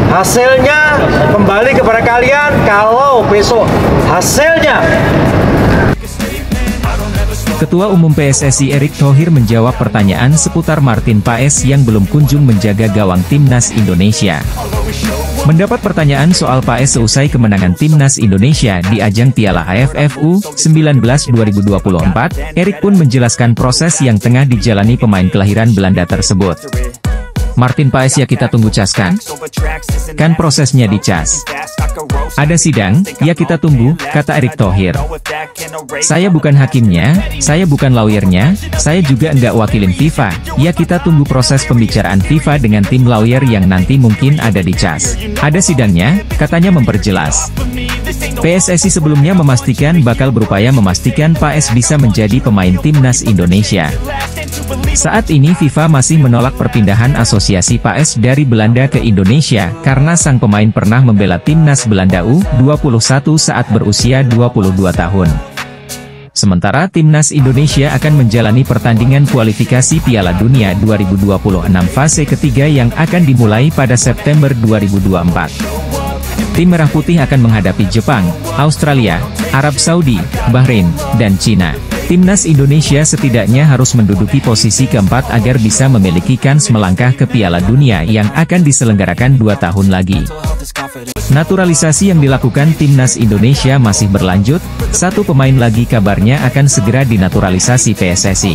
Hasilnya kembali kepada kalian. Kalau besok hasilnya. Ketua Umum PSSI Erick Thohir menjawab pertanyaan seputar Martin Paes yang belum kunjung menjaga gawang Timnas Indonesia. Mendapat pertanyaan soal Paes seusai kemenangan Timnas Indonesia di ajang Piala AFF U19 2024, Erick pun menjelaskan proses yang tengah dijalani pemain kelahiran Belanda tersebut. Martin Paes ya kita tunggu cas kan? Kan prosesnya di cas. Ada sidang, ya kita tunggu, kata Erick Thohir. Saya bukan hakimnya, saya bukan lawyernya, saya juga enggak wakilin FIFA, ya kita tunggu proses pembicaraan FIFA dengan tim lawyer yang nanti mungkin ada di cas. Ada sidangnya, katanya memperjelas. PSSI sebelumnya memastikan bakal berupaya memastikan Paes bisa menjadi pemain Timnas Indonesia. Saat ini FIFA masih menolak perpindahan asosiasi Paes dari Belanda ke Indonesia, karena sang pemain pernah membela Timnas Belanda U21 saat berusia 22 tahun. Sementara Timnas Indonesia akan menjalani pertandingan kualifikasi Piala Dunia 2026 fase ketiga yang akan dimulai pada September 2024. Tim Merah Putih akan menghadapi Jepang, Australia, Arab Saudi, Bahrain, dan Cina. Timnas Indonesia setidaknya harus menduduki posisi keempat agar bisa memiliki kans melangkah ke Piala Dunia yang akan diselenggarakan 2 tahun lagi. Naturalisasi yang dilakukan Timnas Indonesia masih berlanjut, satu pemain lagi kabarnya akan segera dinaturalisasi PSSI.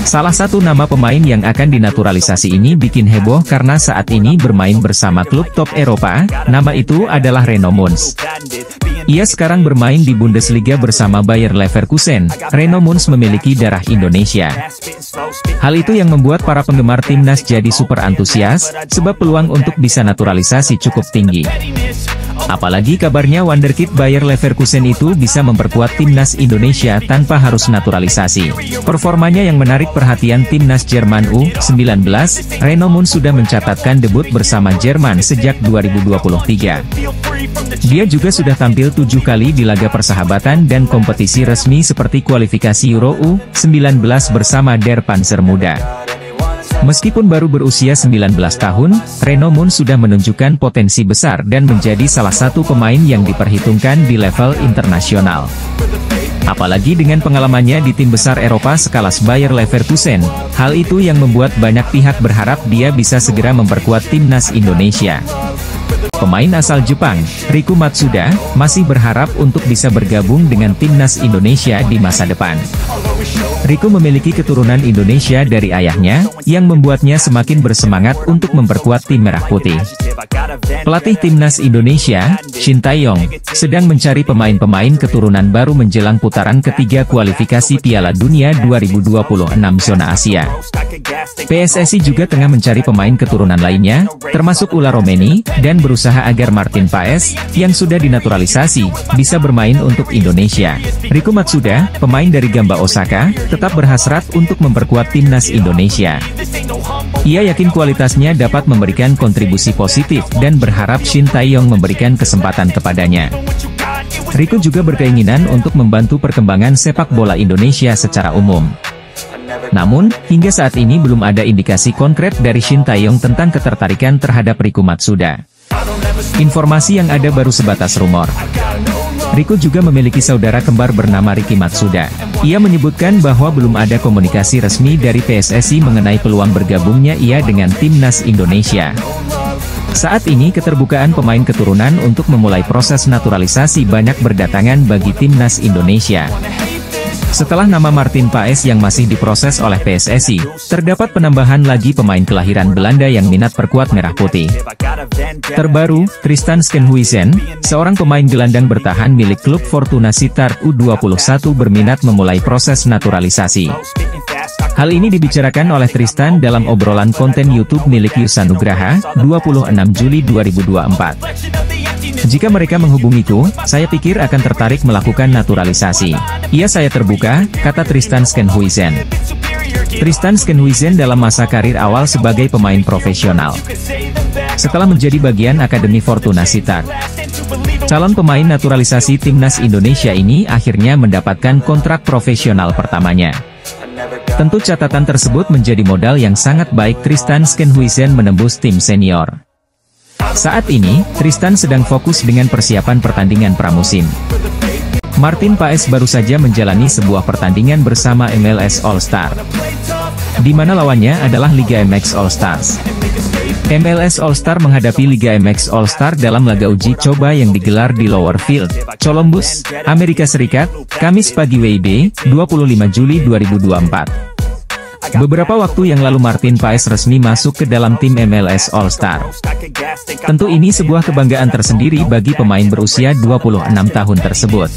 Salah satu nama pemain yang akan dinaturalisasi ini bikin heboh karena saat ini bermain bersama klub top Eropa, nama itu adalah Reno Mons. Ia sekarang bermain di Bundesliga bersama Bayer Leverkusen. Reno Mons memiliki darah Indonesia. Hal itu yang membuat para penggemar Timnas jadi super antusias, sebab peluang untuk bisa naturalisasi cukup tinggi. Apalagi kabarnya wonderkid Bayer Leverkusen itu bisa memperkuat Timnas Indonesia tanpa harus naturalisasi. Performanya yang menarik perhatian Timnas Jerman U19, Reno Mons sudah mencatatkan debut bersama Jerman sejak 2023. Dia juga sudah tampil 7 kali di laga persahabatan dan kompetisi resmi seperti kualifikasi Euro U19 bersama Der Panzer Muda. Meskipun baru berusia 19 tahun, Reno Mons sudah menunjukkan potensi besar dan menjadi salah satu pemain yang diperhitungkan di level internasional. Apalagi dengan pengalamannya di tim besar Eropa sekelas Bayer Leverkusen, hal itu yang membuat banyak pihak berharap dia bisa segera memperkuat Timnas Indonesia. Pemain asal Jepang, Riku Matsuda, masih berharap untuk bisa bergabung dengan Timnas Indonesia di masa depan. Riku memiliki keturunan Indonesia dari ayahnya, yang membuatnya semakin bersemangat untuk memperkuat tim Merah Putih. Pelatih Timnas Indonesia, Shin Tae-yong, sedang mencari pemain-pemain keturunan baru menjelang putaran ketiga kualifikasi Piala Dunia 2026 zona Asia. PSSI juga tengah mencari pemain keturunan lainnya, termasuk Ula Romeni, dan berusaha agar Martin Paes, yang sudah dinaturalisasi, bisa bermain untuk Indonesia. Riku Matsuda, pemain dari Gamba Osaka, tetap berhasrat untuk memperkuat Timnas Indonesia. Ia yakin kualitasnya dapat memberikan kontribusi positif dan berharap Shin Tae-yong memberikan kesempatan kepadanya. Riku juga berkeinginan untuk membantu perkembangan sepak bola Indonesia secara umum. Namun, hingga saat ini belum ada indikasi konkret dari Shin Tae-yong tentang ketertarikan terhadap Riku Matsuda. Informasi yang ada baru sebatas rumor. Riku juga memiliki saudara kembar bernama Riki Matsuda. Ia menyebutkan bahwa belum ada komunikasi resmi dari PSSI mengenai peluang bergabungnya ia dengan Timnas Indonesia. Saat ini keterbukaan pemain keturunan untuk memulai proses naturalisasi banyak berdatangan bagi Timnas Indonesia. Setelah nama Martin Paes yang masih diproses oleh PSSI, terdapat penambahan lagi pemain kelahiran Belanda yang minat perkuat Merah Putih. Terbaru, Tristan Schenhuisen, seorang pemain gelandang bertahan milik klub Fortuna Sittard U21 berminat memulai proses naturalisasi. Hal ini dibicarakan oleh Tristan dalam obrolan konten YouTube milik Yusa Nugraha, 26 Juli 2024. Jika mereka menghubungiku, saya pikir akan tertarik melakukan naturalisasi. Iya, saya terbuka, kata Tristan Schenhuisen. Tristan Schenhuisen dalam masa karir awal sebagai pemain profesional. Setelah menjadi bagian Akademi Fortuna Sittard, calon pemain naturalisasi Timnas Indonesia ini akhirnya mendapatkan kontrak profesional pertamanya. Tentu catatan tersebut menjadi modal yang sangat baik Tristan Skenhuisen menembus tim senior. Saat ini, Tristan sedang fokus dengan persiapan pertandingan pramusim. Martin Paes baru saja menjalani sebuah pertandingan bersama MLS All Star, di mana lawannya adalah Liga MX All Stars. MLS All Star menghadapi Liga MX All Star dalam laga uji coba yang digelar di Lower Field, Columbus, Amerika Serikat, Kamis pagi WIB, 25 Juli 2024. Beberapa waktu yang lalu Martin Paes resmi masuk ke dalam tim MLS All Star. Tentu ini sebuah kebanggaan tersendiri bagi pemain berusia 26 tahun tersebut.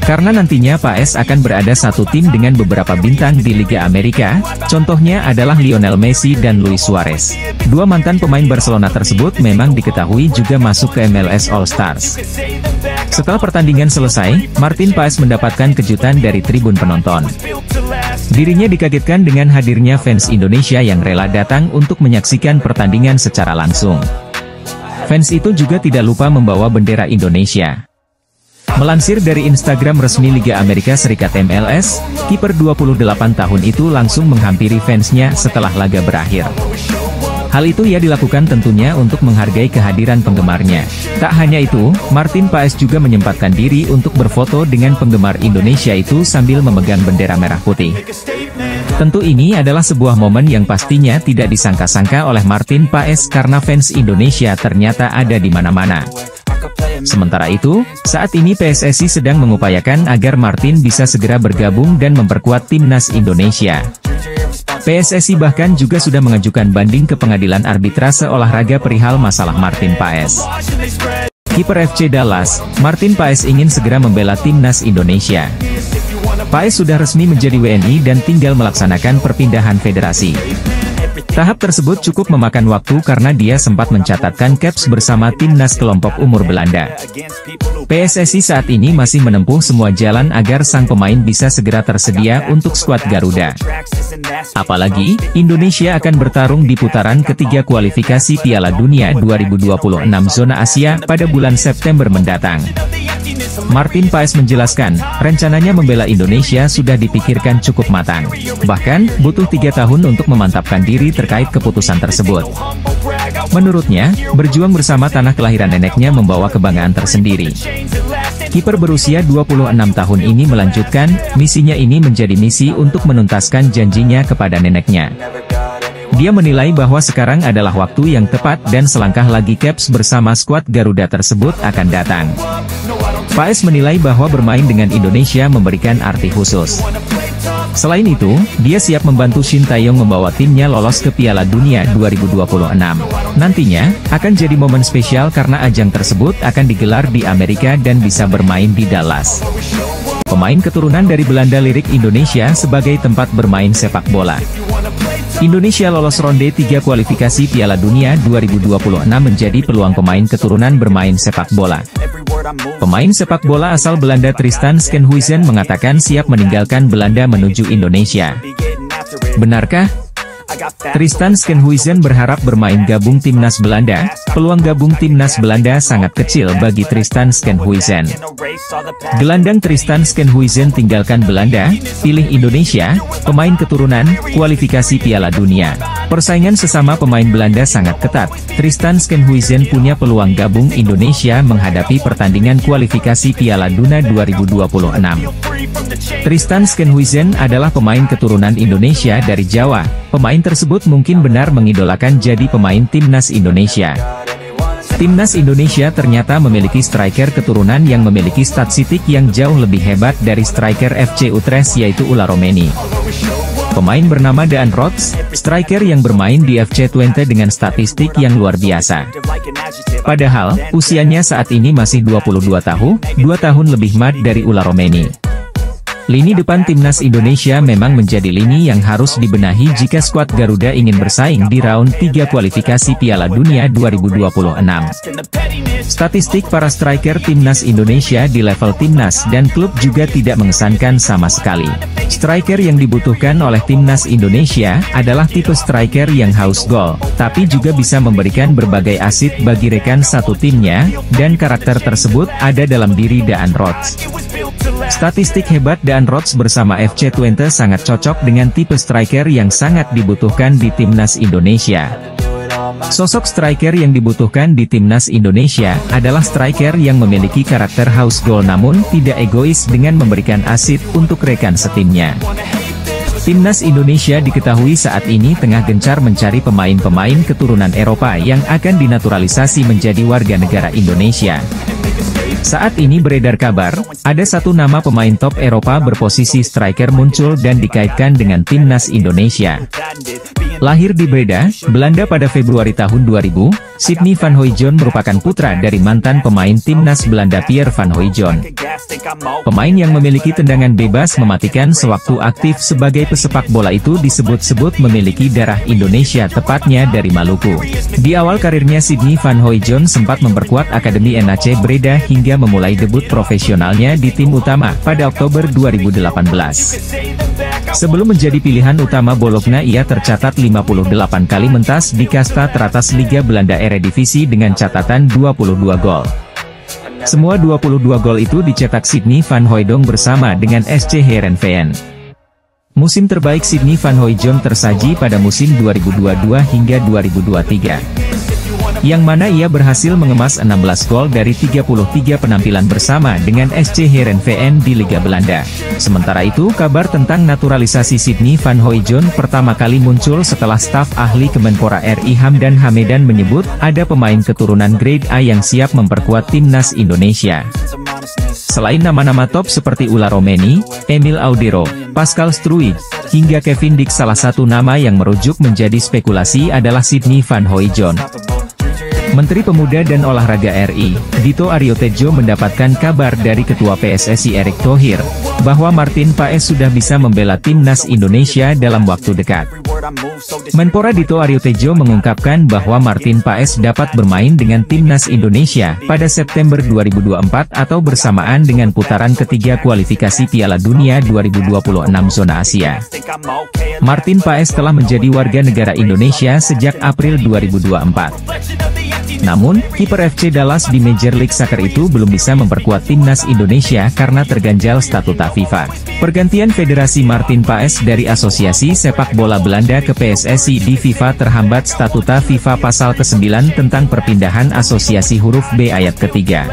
Karena nantinya Paes akan berada satu tim dengan beberapa bintang di Liga Amerika, contohnya adalah Lionel Messi dan Luis Suarez. Dua mantan pemain Barcelona tersebut memang diketahui juga masuk ke MLS All Stars. Setelah pertandingan selesai, Martin Paes mendapatkan kejutan dari tribun penonton. Dirinya dikagetkan dengan hadirnya fans Indonesia yang rela datang untuk menyaksikan pertandingan secara langsung. Fans itu juga tidak lupa membawa bendera Indonesia. Melansir dari Instagram resmi Liga Amerika Serikat MLS, kiper 28 tahun itu langsung menghampiri fansnya setelah laga berakhir. Hal itu ia dilakukan tentunya untuk menghargai kehadiran penggemarnya. Tak hanya itu, Martin Paes juga menyempatkan diri untuk berfoto dengan penggemar Indonesia itu sambil memegang bendera merah putih. Tentu ini adalah sebuah momen yang pastinya tidak disangka-sangka oleh Martin Paes karena fans Indonesia ternyata ada di mana-mana. Sementara itu, saat ini PSSI sedang mengupayakan agar Martin bisa segera bergabung dan memperkuat timnas Indonesia. PSSI bahkan juga sudah mengajukan banding ke Pengadilan Arbitrase Olahraga perihal masalah Martin Paes. Kiper FC Dallas, Martin Paes ingin segera membela timnas Indonesia. Paes sudah resmi menjadi WNI dan tinggal melaksanakan perpindahan federasi. Tahap tersebut cukup memakan waktu karena dia sempat mencatatkan caps bersama timnas kelompok umur Belanda. PSSI saat ini masih menempuh semua jalan agar sang pemain bisa segera tersedia untuk skuad Garuda. Apalagi, Indonesia akan bertarung di putaran ketiga kualifikasi Piala Dunia 2026 zona Asia pada bulan September mendatang. Martin Paes menjelaskan, rencananya membela Indonesia sudah dipikirkan cukup matang. Bahkan, butuh 3 tahun untuk memantapkan diri terkait keputusan tersebut. Menurutnya, berjuang bersama tanah kelahiran neneknya membawa kebanggaan tersendiri. Kiper berusia 26 tahun ini melanjutkan, misinya ini menjadi misi untuk menuntaskan janjinya kepada neneknya. Dia menilai bahwa sekarang adalah waktu yang tepat dan selangkah lagi caps bersama skuad Garuda tersebut akan datang. Paes menilai bahwa bermain dengan Indonesia memberikan arti khusus. Selain itu, dia siap membantu Shin Taeyong membawa timnya lolos ke Piala Dunia 2026. Nantinya, akan jadi momen spesial karena ajang tersebut akan digelar di Amerika dan bisa bermain di Dallas. Pemain keturunan dari Belanda lirik Indonesia sebagai tempat bermain sepak bola. Indonesia lolos ronde 3 kualifikasi Piala Dunia 2026 menjadi peluang pemain keturunan bermain sepak bola. Pemain sepak bola asal Belanda Tristan Skenhuisen mengatakan siap meninggalkan Belanda menuju Indonesia. Benarkah? Tristan Skenhuisen berharap bermain gabung timnas Belanda. Peluang gabung timnas Belanda sangat kecil bagi Tristan Skenhuisen. Gelandang Tristan Skenhuisen tinggalkan Belanda, pilih Indonesia, pemain keturunan, kualifikasi Piala Dunia. Persaingan sesama pemain Belanda sangat ketat. Tristan Skenhuisen punya peluang gabung Indonesia menghadapi pertandingan kualifikasi Piala Dunia 2026. Tristan Skenhuisen adalah pemain keturunan Indonesia dari Jawa. Pemain tersebut mungkin benar mengidolakan jadi pemain timnas Indonesia. Timnas Indonesia ternyata memiliki striker keturunan yang memiliki statistik yang jauh lebih hebat dari striker FC Utrecht yaitu Ula Romeni. Pemain bernama Daan Rots, striker yang bermain di FC Twente dengan statistik yang luar biasa. Padahal, usianya saat ini masih 22 tahun, 2 tahun lebih mat dari Ula Romeni. Lini depan timnas Indonesia memang menjadi lini yang harus dibenahi jika skuad Garuda ingin bersaing di round 3 kualifikasi Piala Dunia 2026. Statistik para striker timnas Indonesia di level timnas dan klub juga tidak mengesankan sama sekali. Striker yang dibutuhkan oleh timnas Indonesia adalah tipe striker yang haus gol, tapi juga bisa memberikan berbagai asit bagi rekan satu timnya, dan karakter tersebut ada dalam diri Daan Rots. Statistik hebat Daan Rots bersama FC Twente sangat cocok dengan tipe striker yang sangat dibutuhkan di timnas Indonesia. Sosok striker yang dibutuhkan di timnas Indonesia adalah striker yang memiliki karakter haus gol namun tidak egois dengan memberikan asit untuk rekan setimnya. Timnas Indonesia diketahui saat ini tengah gencar mencari pemain-pemain keturunan Eropa yang akan dinaturalisasi menjadi warga negara Indonesia. Saat ini beredar kabar, ada satu nama pemain top Eropa berposisi striker muncul dan dikaitkan dengan timnas Indonesia. Lahir di Breda, Belanda pada Februari tahun 2000, Sidney van Hooijdonk merupakan putra dari mantan pemain timnas Belanda Pierre van Hooijdonk. Pemain yang memiliki tendangan bebas mematikan sewaktu aktif sebagai pesepak bola itu disebut-sebut memiliki darah Indonesia, tepatnya dari Maluku. Di awal karirnya Sidney van Hooijdonk sempat memperkuat Akademi NAC Breda hingga memulai debut profesionalnya di tim utama pada Oktober 2018. Sebelum menjadi pilihan utama Bologna, ia tercatat 58 kali mentas di kasta teratas Liga Belanda Eredivisie dengan catatan 22 gol. Semua 22 gol itu dicetak Sidney van Hooijdonk bersama dengan SC Heerenveen. Musim terbaik Sidney van Hooijdonk tersaji pada musim 2022 hingga 2023. Yang mana ia berhasil mengemas 16 gol dari 33 penampilan bersama dengan SC Heerenveen di Liga Belanda. Sementara itu, kabar tentang naturalisasi Sidney van Hooijdonk pertama kali muncul setelah staf ahli Kemenpora RI Hamdan Hamedan menyebut ada pemain keturunan grade A yang siap memperkuat timnas Indonesia. Selain nama-nama top seperti Ula Romeni, Emil Audero, Pascal Struijk, hingga Kevin Dix, salah satu nama yang merujuk menjadi spekulasi adalah Sidney van Hooijdonk. Menteri Pemuda dan Olahraga RI, Dito Aryo Tejo, mendapatkan kabar dari Ketua PSSI Erick Thohir, bahwa Martin Paes sudah bisa membela timnas Indonesia dalam waktu dekat. Menpora Dito Aryo Tejo mengungkapkan bahwa Martin Paes dapat bermain dengan timnas Indonesia pada September 2024 atau bersamaan dengan putaran ketiga kualifikasi Piala Dunia 2026 zona Asia. Martin Paes telah menjadi warga negara Indonesia sejak April 2024. Namun, kiper FC Dallas di Major League Soccer itu belum bisa memperkuat timnas Indonesia karena terganjal statuta FIFA. Pergantian Federasi Martin Paes dari Asosiasi Sepak Bola Belanda ke PSSI di FIFA terhambat statuta FIFA pasal ke-9 tentang perpindahan asosiasi huruf B ayat ketiga.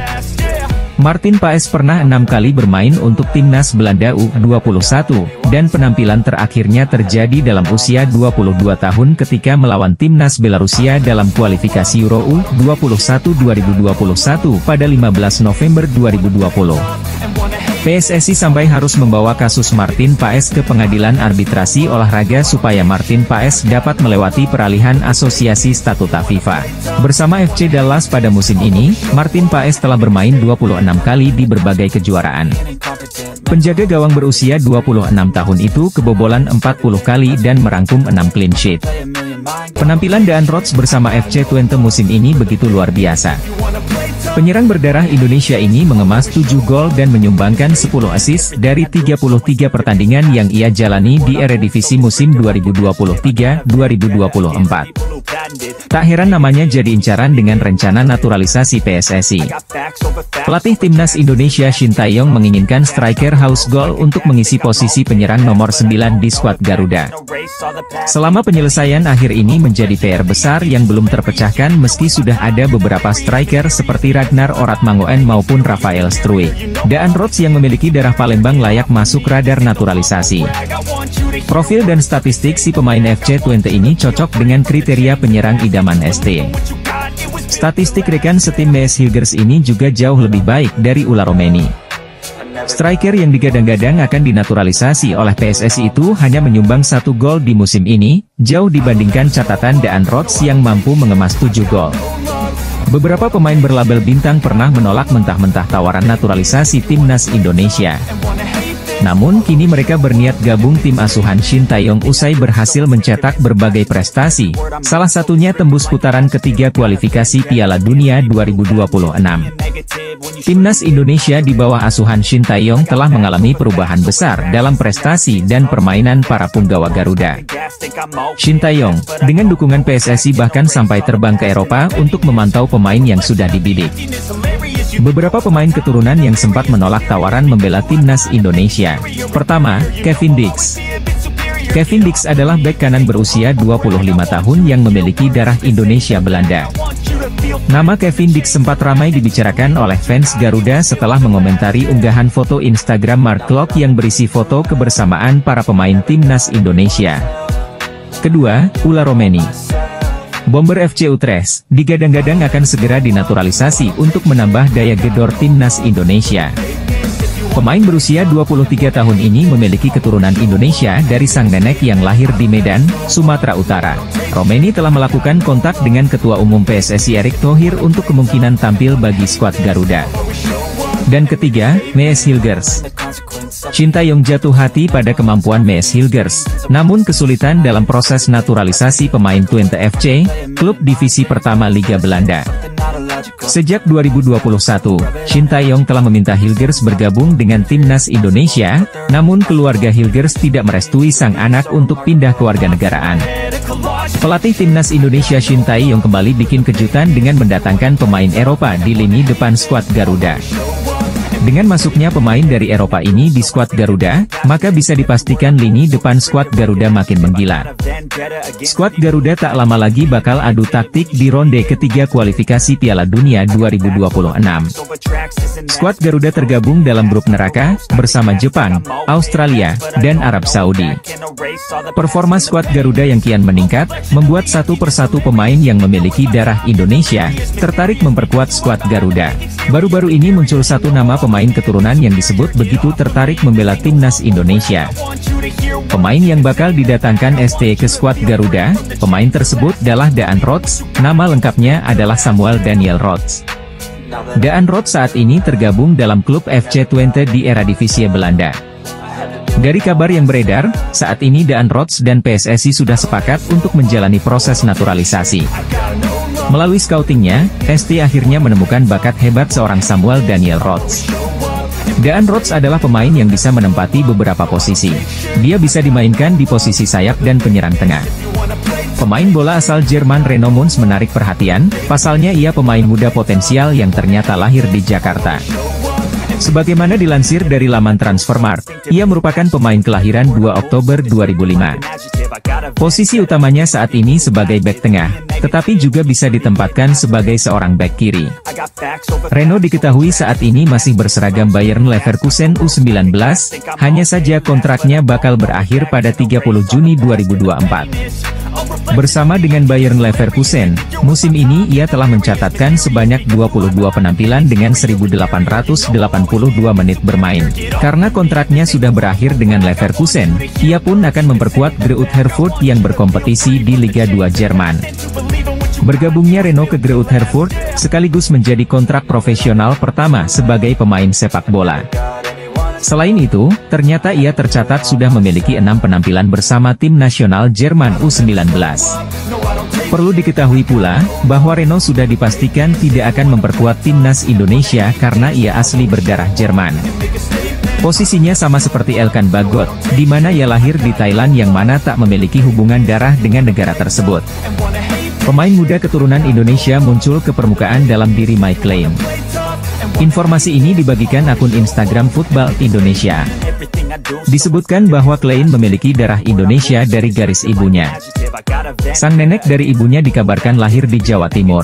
Martin Paes pernah 6 kali bermain untuk timnas Belanda U21, dan penampilan terakhirnya terjadi dalam usia 22 tahun ketika melawan timnas Belarusia dalam kualifikasi Euro U21 2021 pada 15 November 2020. PSSI sampai harus membawa kasus Martin Paes ke Pengadilan Arbitrasi Olahraga supaya Martin Paes dapat melewati peralihan asosiasi statuta FIFA. Bersama FC Dallas pada musim ini, Martin Paes telah bermain 26 kali di berbagai kejuaraan. Penjaga gawang berusia 26 tahun itu kebobolan 40 kali dan merangkum 6 clean sheet. Penampilan Daan Rots bersama FC Twente musim ini begitu luar biasa. Penyerang berdarah Indonesia ini mengemas 7 gol dan menyumbangkan 10 assist dari 33 pertandingan yang ia jalani di Eredivisie musim 2023-2024. Tak heran namanya jadi incaran dengan rencana naturalisasi PSSI. Pelatih timnas Indonesia Shin Tae-yong menginginkan striker haus gol untuk mengisi posisi penyerang nomor 9 di skuad Garuda. Selama penyelesaian akhir ini menjadi PR besar yang belum terpecahkan meski sudah ada beberapa striker seperti Ragnar Oratmangoen maupun Rafael Struijk. Daan Rots yang memiliki darah Palembang layak masuk radar naturalisasi. Profil dan statistik si pemain FC Twente ini cocok dengan kriteria penyerang idaman ST. Statistik rekan setim Mees Hilgers ini juga jauh lebih baik dari Ula Romeni. Striker yang digadang-gadang akan dinaturalisasi oleh PSSI itu hanya menyumbang 1 gol di musim ini, jauh dibandingkan catatan Daan Rots yang mampu mengemas 7 gol. Beberapa pemain berlabel bintang pernah menolak mentah-mentah tawaran naturalisasi timnas Indonesia. Namun kini mereka berniat gabung tim asuhan Shin Tae-yong usai berhasil mencetak berbagai prestasi, salah satunya tembus putaran ketiga kualifikasi Piala Dunia 2026. Timnas Indonesia di bawah asuhan Shin Tae-yong telah mengalami perubahan besar dalam prestasi dan permainan para punggawa Garuda. Shin Tae-yong, dengan dukungan PSSI bahkan sampai terbang ke Eropa untuk memantau pemain yang sudah dibidik. Beberapa pemain keturunan yang sempat menolak tawaran membela timnas Indonesia. Pertama, Kevin Dix. Kevin Dix adalah bek kanan berusia 25 tahun yang memiliki darah Indonesia Belanda. Nama Kevin Dix sempat ramai dibicarakan oleh fans Garuda setelah mengomentari unggahan foto Instagram Mark Klok yang berisi foto kebersamaan para pemain timnas Indonesia. Kedua, Ula Romeni. Bomber FC Utrecht, digadang-gadang akan segera dinaturalisasi untuk menambah daya gedor timnas Indonesia. Pemain berusia 23 tahun ini memiliki keturunan Indonesia dari sang nenek yang lahir di Medan, Sumatera Utara. Romeni telah melakukan kontak dengan Ketua Umum PSSI Erick Thohir untuk kemungkinan tampil bagi skuad Garuda. Dan ketiga, Mees Hilgers. Shin Tae-yong jatuh hati pada kemampuan Mees Hilgers, namun kesulitan dalam proses naturalisasi pemain Twente FC, klub divisi pertama Liga Belanda. Sejak 2021, Shin Tae-yong telah meminta Hilgers bergabung dengan timnas Indonesia, namun keluarga Hilgers tidak merestui sang anak untuk pindah kewarganegaraan. Pelatih timnas Indonesia Shin Tae-yong kembali bikin kejutan dengan mendatangkan pemain Eropa di lini depan skuad Garuda. Dengan masuknya pemain dari Eropa ini di skuad Garuda, maka bisa dipastikan lini depan skuad Garuda makin menggila. Skuad Garuda tak lama lagi bakal adu taktik di ronde ketiga kualifikasi Piala Dunia 2026. Skuad Garuda tergabung dalam grup neraka, bersama Jepang, Australia, dan Arab Saudi. Performa skuad Garuda yang kian meningkat, membuat satu persatu pemain yang memiliki darah Indonesia, tertarik memperkuat skuad Garuda. Baru-baru ini muncul satu nama pemain keturunan yang disebut begitu tertarik membela timnas Indonesia. Pemain yang bakal didatangkan ST ke skuad Garuda, pemain tersebut adalah Daan Rots, nama lengkapnya adalah Samuel Daniel Rots. Daan Rots saat ini tergabung dalam klub FC Twente di Eredivisie Belanda. Dari kabar yang beredar, saat ini Daan Rots dan PSSI sudah sepakat untuk menjalani proses naturalisasi. Melalui scoutingnya, ST akhirnya menemukan bakat hebat seorang Samuel Daniel Rots. Daan Rots adalah pemain yang bisa menempati beberapa posisi. Dia bisa dimainkan di posisi sayap dan penyerang tengah. Pemain bola asal Jerman Reno Mons menarik perhatian, pasalnya ia pemain muda potensial yang ternyata lahir di Jakarta. Sebagaimana dilansir dari laman Transfermarkt, ia merupakan pemain kelahiran 2 Oktober 2005. Posisi utamanya saat ini sebagai bek tengah, tetapi juga bisa ditempatkan sebagai seorang bek kiri. Reno diketahui saat ini masih berseragam Bayern Leverkusen U19, hanya saja kontraknya bakal berakhir pada 30 Juni 2024. Bersama dengan Bayern Leverkusen, musim ini ia telah mencatatkan sebanyak 22 penampilan dengan 1.882 menit bermain. Karena kontraknya sudah berakhir dengan Leverkusen, ia pun akan memperkuat Greuther Fürth yang berkompetisi di Liga 2 Jerman. Bergabungnya Reno ke Greuther Fürth, sekaligus menjadi kontrak profesional pertama sebagai pemain sepak bola. Selain itu, ternyata ia tercatat sudah memiliki 6 penampilan bersama tim nasional Jerman U19. Perlu diketahui pula, bahwa Reno sudah dipastikan tidak akan memperkuat timnas Indonesia karena ia asli berdarah Jerman. Posisinya sama seperti Elkan Bagot, di mana ia lahir di Thailand yang mana tak memiliki hubungan darah dengan negara tersebut. Pemain muda keturunan Indonesia muncul ke permukaan dalam diri Mike Klein. Informasi ini dibagikan akun Instagram Football Indonesia. Disebutkan bahwa Klein memiliki darah Indonesia dari garis ibunya. Sang nenek dari ibunya dikabarkan lahir di Jawa Timur.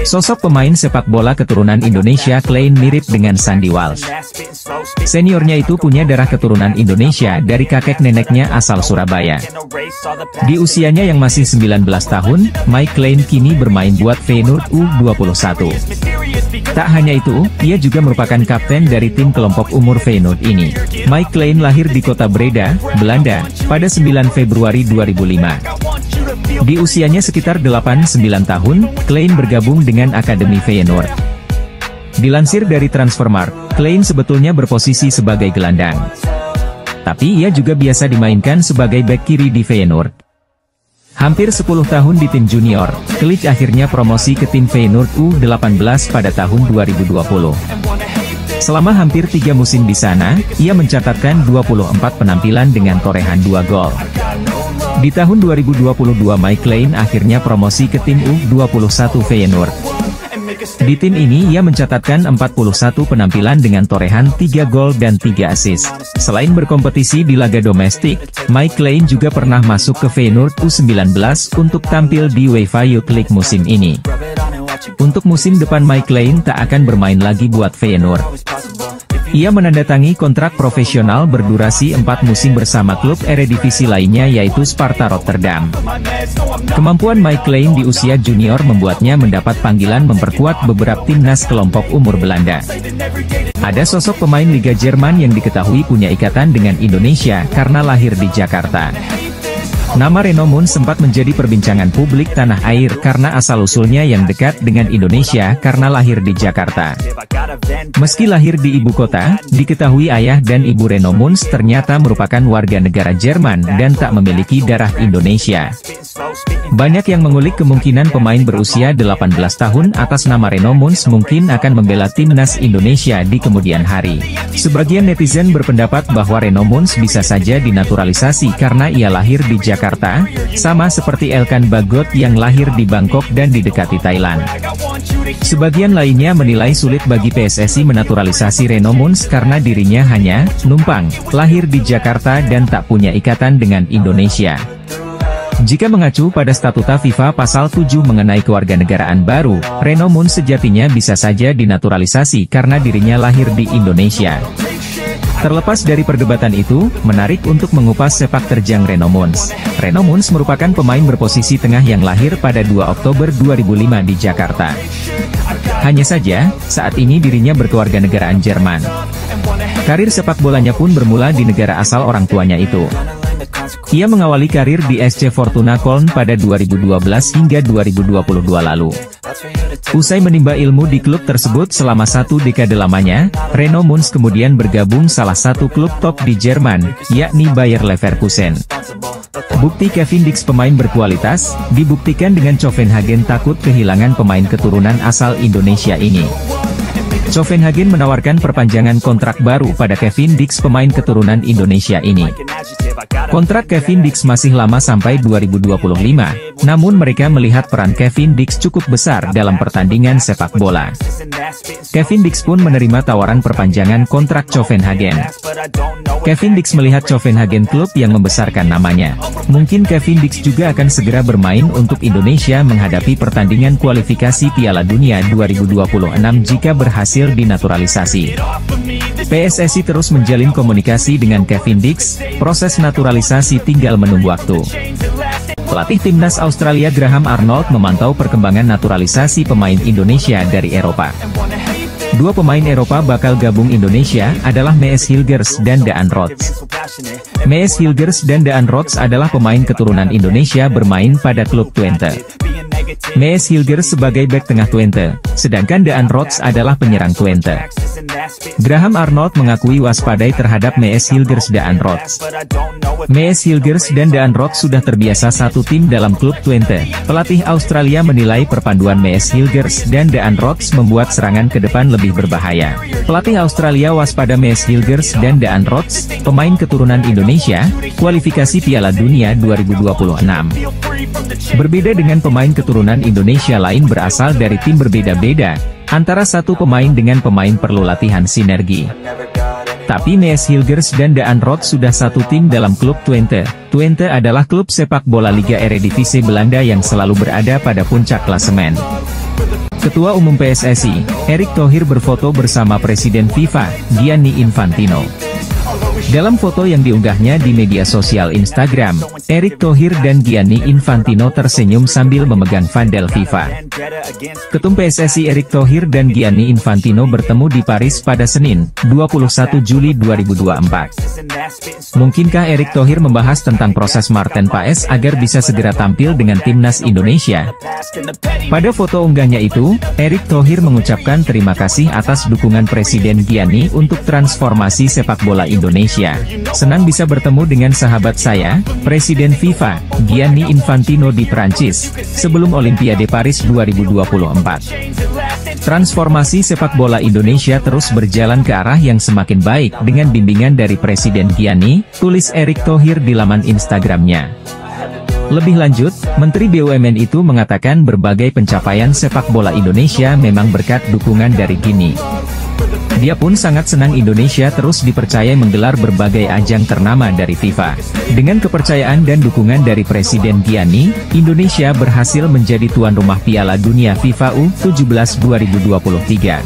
Sosok pemain sepak bola keturunan Indonesia Klein mirip dengan Sandy Walsh. Seniornya itu punya darah keturunan Indonesia dari kakek neneknya asal Surabaya. Di usianya yang masih 19 tahun, Mike Klein kini bermain buat Feyenoord U21. Tak hanya itu, ia juga merupakan kapten dari tim kelompok umur Feyenoord ini. Mike Klein lahir di kota Breda, Belanda, pada 9 Februari 2005. Di usianya sekitar 8-9 tahun, Klein bergabung dengan Akademi Feyenoord. Dilansir dari Transfermarkt, Klein sebetulnya berposisi sebagai gelandang. Tapi ia juga biasa dimainkan sebagai bek kiri di Feyenoord. Hampir 10 tahun di tim junior, Klein akhirnya promosi ke tim Feyenoord U18 pada tahun 2020. Selama hampir 3 musim di sana, ia mencatatkan 24 penampilan dengan torehan 2 gol. Di tahun 2022 Mike Klein akhirnya promosi ke tim U21 Feyenoord. Di tim ini ia mencatatkan 41 penampilan dengan torehan 3 gol dan 3 assist. Selain berkompetisi di laga domestik, Mike Klein juga pernah masuk ke Feyenoord U19 untuk tampil di UEFA Youth League musim ini. Untuk musim depan Mike Klein tak akan bermain lagi buat Feyenoord. Ia menandatangani kontrak profesional berdurasi 4 musim bersama klub Eredivisie lainnya yaitu Sparta Rotterdam. Kemampuan Mike Klein di usia junior membuatnya mendapat panggilan memperkuat beberapa timnas kelompok umur Belanda. Ada sosok pemain Liga Jerman yang diketahui punya ikatan dengan Indonesia karena lahir di Jakarta. Nama Reno Moons sempat menjadi perbincangan publik tanah air karena asal-usulnya yang dekat dengan Indonesia karena lahir di Jakarta. Meski lahir di ibu kota, diketahui ayah dan ibu Reno Moons ternyata merupakan warga negara Jerman dan tak memiliki darah Indonesia. Banyak yang mengulik kemungkinan pemain berusia 18 tahun atas nama Reno Moons mungkin akan membela timnas Indonesia di kemudian hari. Sebagian netizen berpendapat bahwa Reno Moons bisa saja dinaturalisasi karena ia lahir di Jakarta, sama seperti Elkan Bagot yang lahir di Bangkok dan didekati Thailand. Sebagian lainnya menilai sulit bagi PSSI menaturalisasi Reno Moons karena dirinya hanya numpang, lahir di Jakarta dan tak punya ikatan dengan Indonesia. Jika mengacu pada statuta FIFA pasal 7 mengenai kewarganegaraan baru, Reno Moons sejatinya bisa saja dinaturalisasi karena dirinya lahir di Indonesia. Terlepas dari perdebatan itu, menarik untuk mengupas sepak terjang Reno Moons. Reno Moons merupakan pemain berposisi tengah yang lahir pada 2 Oktober 2005 di Jakarta. Hanya saja, saat ini dirinya berkewarganegaraan Jerman. Karir sepak bolanya pun bermula di negara asal orang tuanya itu. Ia mengawali karir di SC Fortuna Köln pada 2012 hingga 2022 lalu. Usai menimba ilmu di klub tersebut selama 1 dekade lamanya, Reno Moons kemudian bergabung salah satu klub top di Jerman, yakni Bayer Leverkusen. Bukti Kevin Dix pemain berkualitas, dibuktikan dengan Copenhagen takut kehilangan pemain keturunan asal Indonesia ini. Copenhagen menawarkan perpanjangan kontrak baru pada Kevin Dix pemain keturunan Indonesia ini. Kontrak Kevin Dix masih lama sampai 2025, namun mereka melihat peran Kevin Dix cukup besar dalam pertandingan sepak bola. Kevin Dix pun menerima tawaran perpanjangan kontrak Copenhagen. Kevin Dix melihat Copenhagen klub yang membesarkan namanya. Mungkin Kevin Dix juga akan segera bermain untuk Indonesia menghadapi pertandingan kualifikasi Piala Dunia 2026 jika berhasil dinaturalisasi. PSSI terus menjalin komunikasi dengan Kevin Dix, proses naturalisasi tinggal menunggu waktu. Pelatih timnas Australia Graham Arnold memantau perkembangan naturalisasi pemain Indonesia dari Eropa. 2 pemain Eropa bakal gabung Indonesia adalah Mees Hilgers dan Daan Rots. Mees Hilgers dan Daan Rots adalah pemain keturunan Indonesia bermain pada klub Twente. Mees Hilgers sebagai bek tengah Twente, sedangkan Daan Rots adalah penyerang Twente. Graham Arnold mengakui waspadai terhadap Mees Hilgers Daan Rots. Mees Hilgers dan Daan Rots sudah terbiasa satu tim dalam klub Twente. Pelatih Australia menilai perpaduan Mees Hilgers dan Daan Rots membuat serangan ke depan lebih berbahaya. Pelatih Australia waspada Mees Hilgers dan Daan Rots, pemain keturunan Indonesia, kualifikasi Piala Dunia 2026. Berbeda dengan pemain keturunan Indonesia lain berasal dari tim berbeda-beda, antara satu pemain dengan pemain perlu latihan sinergi. Tapi Mees Hilgers dan Daan Rots sudah satu tim dalam klub Twente. Twente adalah klub sepak bola Liga Eredivisie Belanda yang selalu berada pada puncak klasemen. Ketua Umum PSSI, Erick Thohir berfoto bersama Presiden FIFA, Gianni Infantino. Dalam foto yang diunggahnya di media sosial Instagram, Erick Thohir dan Gianni Infantino tersenyum sambil memegang vandel FIFA. Ketum PSSI Erick Thohir dan Gianni Infantino bertemu di Paris pada Senin, 21 Juli 2024. Mungkinkah Erick Thohir membahas tentang proses Martin Paes agar bisa segera tampil dengan timnas Indonesia? Pada foto unggahnya itu, Erick Thohir mengucapkan terima kasih atas dukungan Presiden Gianni untuk transformasi sepak bola Indonesia. Senang bisa bertemu dengan sahabat saya, Presiden FIFA, Gianni Infantino di Prancis, sebelum Olimpiade Paris 2024. Transformasi sepak bola Indonesia terus berjalan ke arah yang semakin baik dengan bimbingan dari Presiden Gianni, tulis Erick Thohir di laman Instagramnya. Lebih lanjut, Menteri BUMN itu mengatakan berbagai pencapaian sepak bola Indonesia memang berkat dukungan dari Gianni. Dia pun sangat senang Indonesia terus dipercaya menggelar berbagai ajang ternama dari FIFA. Dengan kepercayaan dan dukungan dari Presiden Gianni, Indonesia berhasil menjadi tuan rumah Piala Dunia FIFA U17 2023.